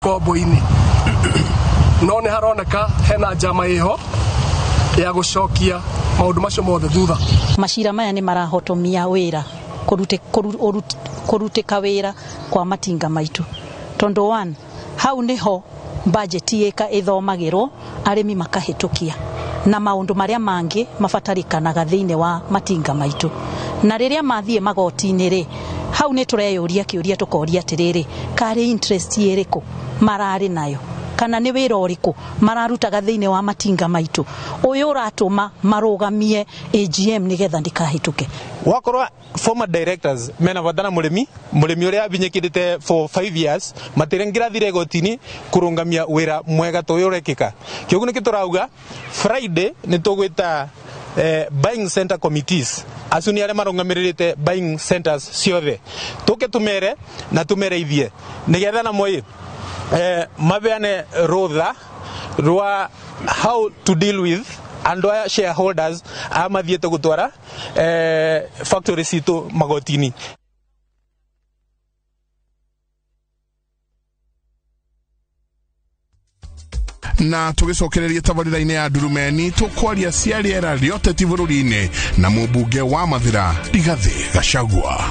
kombo-ini no nĩ haroneka hena njama iho ya gucokia maundu macio mothe thutha. Macira maya nĩ marahotomia wĩra kurutĩka wĩra kwa matinga maitu tondu one hau niho budget yeka ithomagirwo arimi makahitukia na maundu maria mangi mabatarikanaga thiine wa matinga maitu na riria mathie magoti-ini ri hau ni tureyuria kiuria tukoria atiriri kari interest iriku marari nayo kana ni wira uriku mararutaga thiine wa matinga maitu uyu uratuma marugamie AGM nigetha ndikahituke. Wakorwa former directors mena vadana mulemi uria abinyikirite for 5 years matirengira thire gotini kurungamia wira mwega toyorekeka kiogu nikiturauga Friday nitugwita buying center committees asuni ale marungamirite buying centers ciothe tuke tumere na tumereithie nigetha na moi mabeane rotha rwa how to deal with and our shareholders amathiete gutwara factory situ magotini. Na tugicokereria tabarira-ini ya Ndurumeni tukwaria cia riera riote ti bururi-ini na mubunge wa Mathira Rigathi Gachagua.